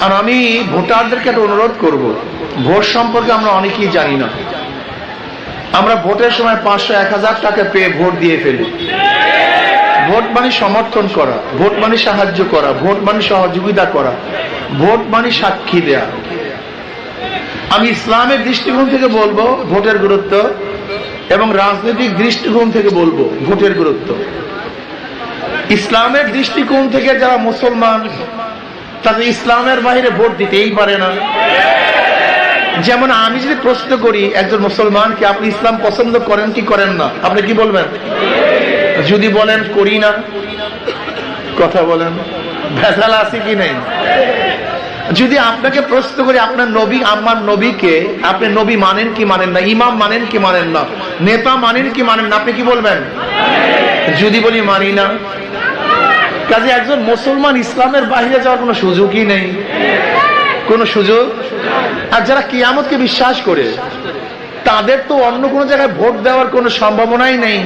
আর আমি ভোটারদেরকে একটা অনুরোধ করব, ভোট সম্পর্কে আমরা অনেকেই জানি না। আমরা ভোটের সময় 500-1000 টাকা পেয়ে ভোট দিয়ে ফেলি। ভোট মানে সমর্থন করা, ভোট মানে সাহায্য করা, ভোট মানে সহযোগিতা করা, ভোট মানে সাক্ষী দেয়া। আমি ইসলামের দৃষ্টিকোণ থেকে বলবো ভোটের গুরুত্ব, এবং রাজনৈতিক দৃষ্টিকোণ থেকে বলবো ভোটের গুরুত্ব। ইসলামের দৃষ্টিকোণ থেকে যারা মুসলমান, তাদের ইসলামের বাইরে ভোট দিতেই পারে না। যেমন আমি যদি প্রশ্ন করি একজন মুসলমানকে, আপনি ইসলাম পছন্দ করেন কি করেন না, আপনি কি বলবেন? যদি বলেন করি না, কথা বলেন, ভেজাল আছে কি নেই? যদি আপনাকে প্রশ্ন করি আপনার নবী, আমার নবীকে আপনি নবী মানেন কি মানেন না, ইমাম মানেন কি মানেন না, নেতা মানেন কি মানেন না, আপনি কি বলবেন? যদি বলি মানি না, কাজে একজন মুসলমান ইসলামের বাইরে যাওয়ার কোনো সুযোগই নেই, কোনো সুযোগ। আর যারা কিয়ামতকে বিশ্বাস করে, তাদের তো অন্য কোনো জায়গায় ভোট দেওয়ার কোনো সম্ভাবনাই নেই।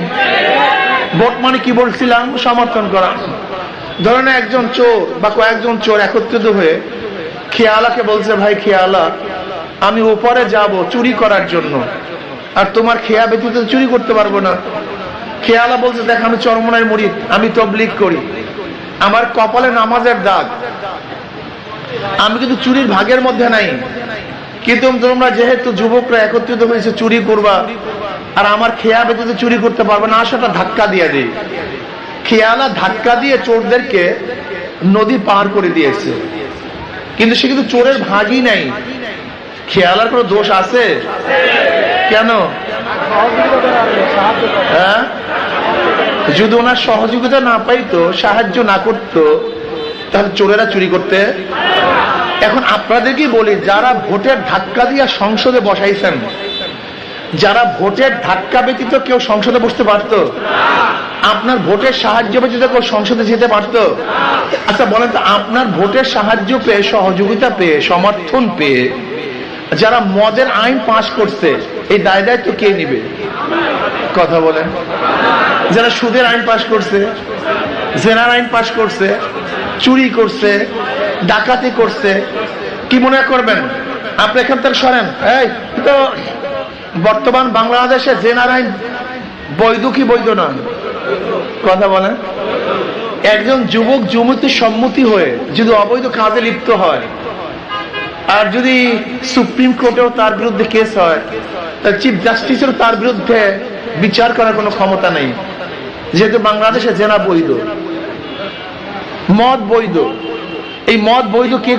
ভোট মানে কি বলছিলাম? সমর্থন করা। ধরেন একজন চোর বা কয়েকজন চোর একত্রিত হয়ে খেয়ালাকে বলছে, ভাই খেয়ালা, আমি উপরে যাব চুরি করার জন্য, আর তোমার খেয়া ব্যতীত চুরি করতে পারবো না। খেয়ালা বলছে, দেখ আমি চরমনায় মুরিদ, আমি তাবলীগ করি, আমার কপালে নামাজের দাগ, আমি কিন্তু চুরির ভাগের মধ্যে নাই, কিন্তু তোমরা যেহেতু যুবকরা একত্রিত হয়েছে চুরি করবা, আর আমার খেয়া ব্যতীত চুরি করতে পারবে না, আসলে ধাক্কা দিয়ে দিই। খেয়ালা ধাক্কা দিয়ে চোরদেরকে নদী পার করে দিয়েছে, কিন্তু সে কিন্তু চোরের ভাগই নাই। খেয়ালার কোনো দোষ আছে? কেন? হ্যাঁ, যদি ওনার সহযোগিতা না পাইতো, সাহায্য না করতো, তাহলে চোরেরা চুরি করতে। এখন আপনাদেরকেই বলি, যারা ভোটের ধাক্কা দিয়ে সংসদে বসাইছেন, যারা ভোটের ধাক্কা ব্যতীত কেউ সংসদে বসতে পারতো? আপনার ভোটের সাহায্য ব্যতীত কেউ সংসদে যেতে পারতো? আচ্ছা বলেন তো, আপনার ভোটের সাহায্য পেয়ে, সহযোগিতা পেয়ে, সমর্থন পেয়ে যারা মদের আইন পাশ করছে, এই দায় দায়িত্ব কে নিবে? কথা বলেন। যারা সুদের আইন পাশ করছে, জেনার আইন পাশ করছে, চুরি করছে, ডাকাতি করছে, কি মনে করবেন? আপনি এখান থেকে সরেন। এই তো বর্তমান বাংলাদেশে জেনার আইন বৈধ কি বৈধ নয়? কথা বলেন। একজন যুবক যুবতীর সম্মতি হয়ে যদি অবৈধ কাজে লিপ্ত হয়, আর যদি সুপ্রিম কোর্টেও তার বিরুদ্ধে কেস হয়, চিফ জাস্টিসেরও তার বিরুদ্ধে বিচার করার কোনো ক্ষমতা নেই, যেহেতু বাংলাদেশে জেনা বৈধ, মদ বৈধ। এই মদ বৈধ কে